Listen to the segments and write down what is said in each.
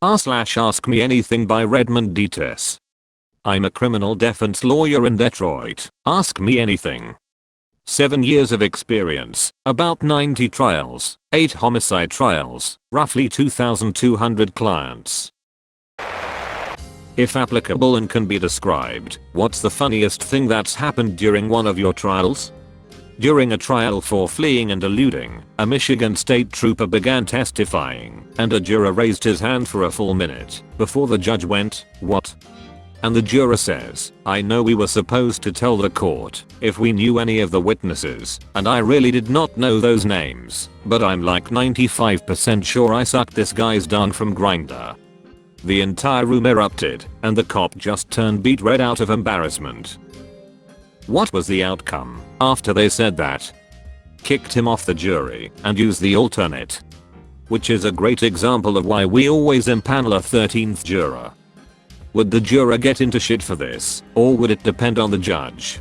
Ask Me Anything by Redmond Dietes. I'm a criminal defense lawyer in Detroit. Ask me anything. 7 years of experience, about 90 trials, 8 homicide trials, roughly 2,200 clients. If applicable and can be described, what's the funniest thing that's happened during one of your trials? During a trial for fleeing and eluding, a Michigan state trooper began testifying, and a juror raised his hand for a full minute before the judge went, "What?" And the juror says, "I know we were supposed to tell the court if we knew any of the witnesses, and I really did not know those names, but I'm like 95% sure I sucked this guy's down from Grindr." The entire room erupted, and the cop just turned beet red out of embarrassment. What was the outcome after they said that? Kicked him off the jury and used the alternate. Which is a great example of why we always impanel a 13th juror. Would the juror get into shit for this, or would it depend on the judge?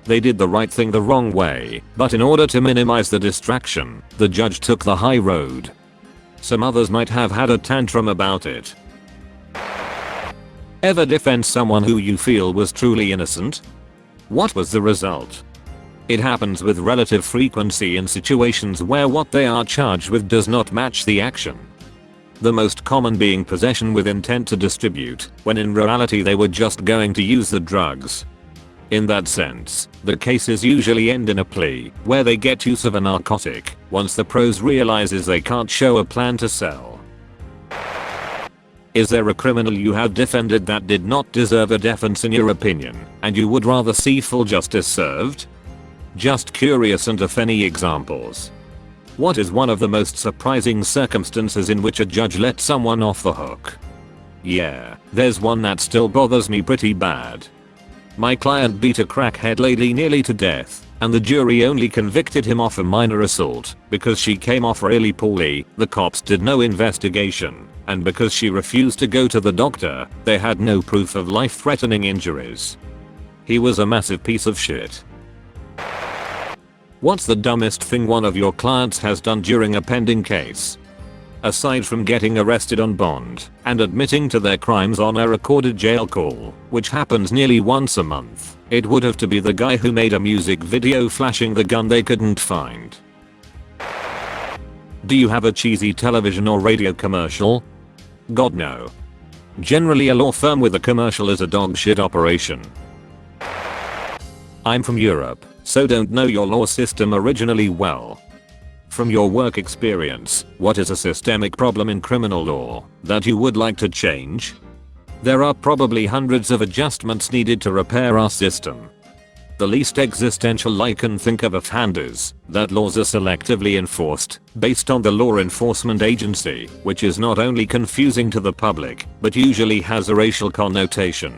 They did the right thing the wrong way, but in order to minimize the distraction, the judge took the high road. Some others might have had a tantrum about it. Ever defend someone who you feel was truly innocent? What was the result? It happens with relative frequency in situations where what they are charged with does not match the action. The most common being possession with intent to distribute, when in reality they were just going to use the drugs. In that sense, the cases usually end in a plea, where they get use of a narcotic, once the pros realizes they can't show a plan to sell. Is there a criminal you have defended that did not deserve a defense in your opinion, and you would rather see full justice served? Just curious, and if any examples. What is one of the most surprising circumstances in which a judge let someone off the hook? Yeah, there's one that still bothers me pretty bad. My client beat a crackhead lady nearly to death, and the jury only convicted him of a minor assault because she came off really poorly. The cops did no investigation, and because she refused to go to the doctor, they had no proof of life-threatening injuries. He was a massive piece of shit. What's the dumbest thing one of your clients has done during a pending case? Aside from getting arrested on bond and admitting to their crimes on a recorded jail call, which happens nearly once a month, it would have to be the guy who made a music video flashing the gun they couldn't find. Do you have a cheesy television or radio commercial? God no. Generally a law firm with a commercial is a dog shit operation. I'm from Europe, so don't know your law system originally well. From your work experience, what is a systemic problem in criminal law that you would like to change? There are probably hundreds of adjustments needed to repair our system. The least existential I can think of offhand is that laws are selectively enforced based on the law enforcement agency, which is not only confusing to the public, but usually has a racial connotation.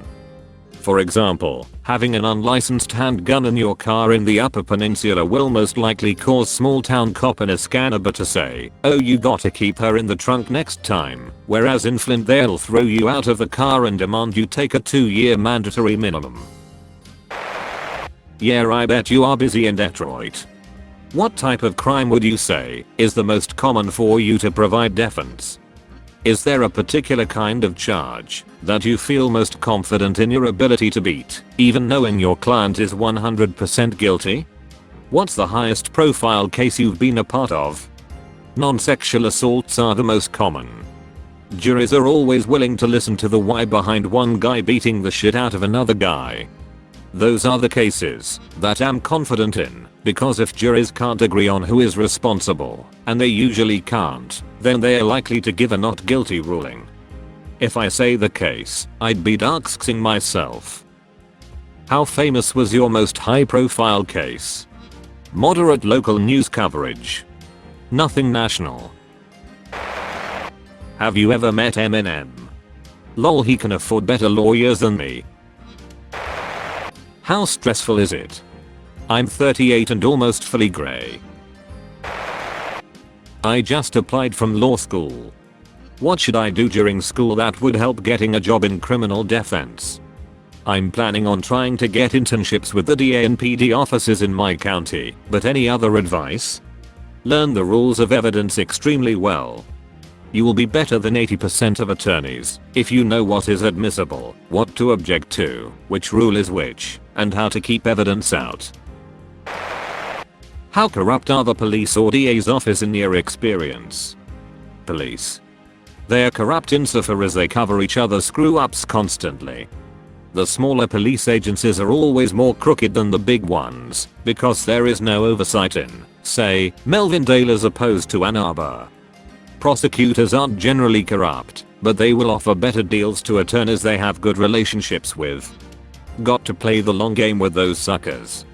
For example, having an unlicensed handgun in your car in the Upper Peninsula will most likely cause small town cop in a scanner to say, "Oh, you gotta keep her in the trunk next time," whereas in Flint they'll throw you out of the car and demand you take a 2-year mandatory minimum. Yeah, I bet you are busy in Detroit. What type of crime would you say is the most common for you to provide defense? Is there a particular kind of charge that you feel most confident in your ability to beat, even knowing your client is 100% guilty? What's the highest profile case you've been a part of? Non-sexual assaults are the most common. Juries are always willing to listen to the why behind one guy beating the shit out of another guy. Those are the cases that I'm confident in, because if juries can't agree on who is responsible, and they usually can't, then they are likely to give a not guilty ruling. If I say the case, I'd be doxing myself. How famous was your most high profile case? Moderate local news coverage. Nothing national. Have you ever met Eminem? Lol, he can afford better lawyers than me. How stressful is it? I'm 38 and almost fully grey. I just applied from law school. What should I do during school that would help getting a job in criminal defense? I'm planning on trying to get internships with the DA and PD offices in my county, but any other advice? Learn the rules of evidence extremely well. You will be better than 80% of attorneys if you know what is admissible, what to object to, which rule is which, and how to keep evidence out. How corrupt are the police or DA's office in your experience? Police. They are corrupt insofar as they cover each other's screw-ups constantly. The smaller police agencies are always more crooked than the big ones because there is no oversight in, say, Melvindale as opposed to Ann Arbor. Prosecutors aren't generally corrupt, but they will offer better deals to attorneys they have good relationships with. Got to play the long game with those suckers.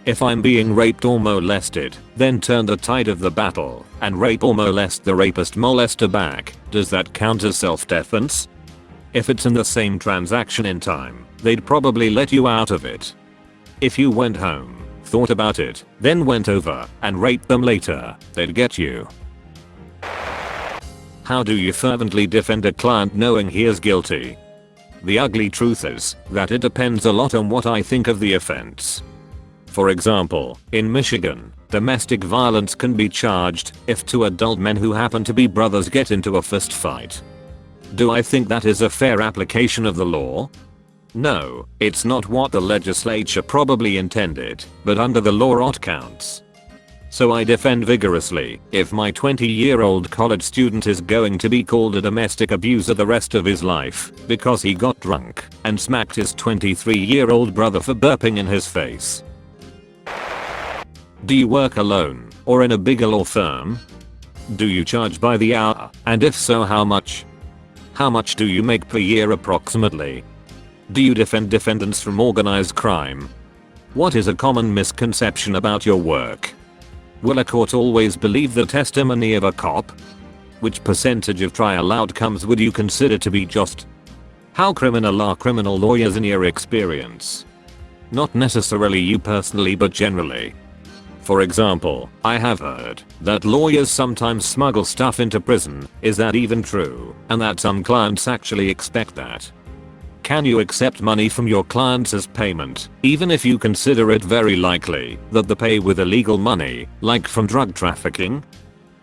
If I'm being raped or molested, then turn the tide of the battle and rape or molest the rapist molester back. Does that count as self-defense? If it's in the same transaction in time, they'd probably let you out of it. If you went home, thought about it, then went over and raped them later, they'd get you. How do you fervently defend a client knowing he is guilty? The ugly truth is that it depends a lot on what I think of the offense. For example, in Michigan, domestic violence can be charged if two adult men who happen to be brothers get into a fist fight. Do I think that is a fair application of the law? No, it's not what the legislature probably intended, but under the law it counts. So I defend vigorously if my 20-year-old college student is going to be called a domestic abuser the rest of his life because he got drunk and smacked his 23-year-old brother for burping in his face. Do you work alone or in a bigger law firm? Do you charge by the hour, and if so, how much? How much do you make per year approximately? Do you defend defendants from organized crime? What is a common misconception about your work? Will a court always believe the testimony of a cop? Which percentage of trial outcomes would you consider to be just? How criminal are criminal lawyers in your experience? Not necessarily you personally, but generally. For example, I have heard that lawyers sometimes smuggle stuff into prison. Is that even true? And that some clients actually expect that. Can you accept money from your clients as payment, even if you consider it very likely that they pay with illegal money, like from drug trafficking?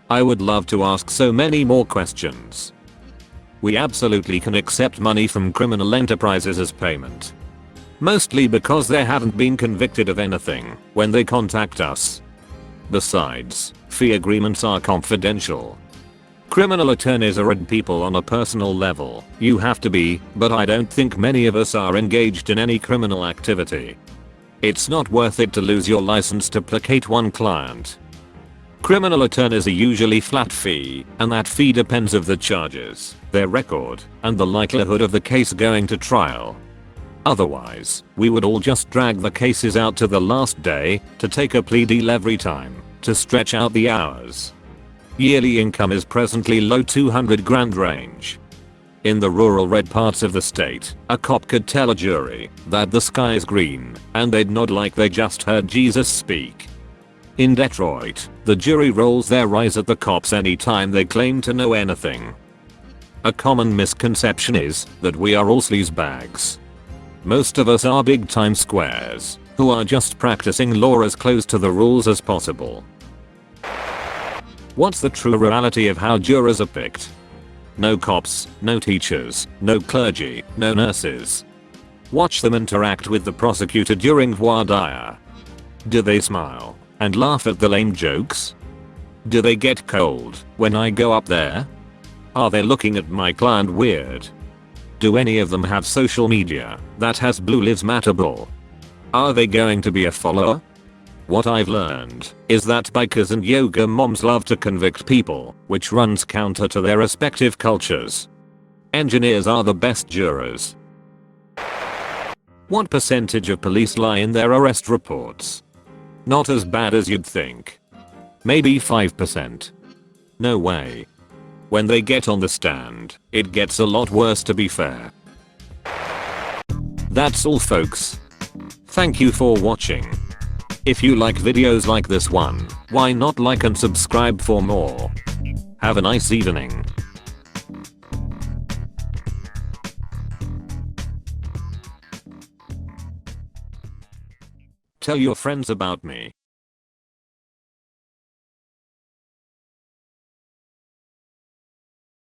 I would love to ask so many more questions. We absolutely can accept money from criminal enterprises as payment. Mostly because they haven't been convicted of anything when they contact us. Besides, fee agreements are confidential. Criminal attorneys are at people on a personal level. You have to be, but I don't think many of us are engaged in any criminal activity. It's not worth it to lose your license to placate one client. Criminal attorneys are usually flat fee, and that fee depends of the charges, their record, and the likelihood of the case going to trial. Otherwise, we would all just drag the cases out to the last day to take a plea deal every time, to stretch out the hours. Yearly income is presently low 200 grand range. In the rural red parts of the state, a cop could tell a jury that the sky is green, and they'd nod like they just heard Jesus speak. In Detroit, the jury rolls their eyes at the cops anytime they claim to know anything. A common misconception is that we are all sleazebags. Most of us are big time squares who are just practicing law as close to the rules as possible. What's the true reality of how jurors are picked? No cops, no teachers, no clergy, no nurses. Watch them interact with the prosecutor during voir dire. Do they smile and laugh at the lame jokes? Do they get cold when I go up there? Are they looking at my client weird? Do any of them have social media that has Blue Lives Matter bull? Are they going to be a follower? What I've learned is that bikers and yoga moms love to convict people, which runs counter to their respective cultures. Engineers are the best jurors. What percentage of police lie in their arrest reports? Not as bad as you'd think. Maybe 5%. No way. When they get on the stand, it gets a lot worse, to be fair. That's all, folks. Thank you for watching. If you like videos like this one, why not like and subscribe for more? Have a nice evening. Tell your friends about me.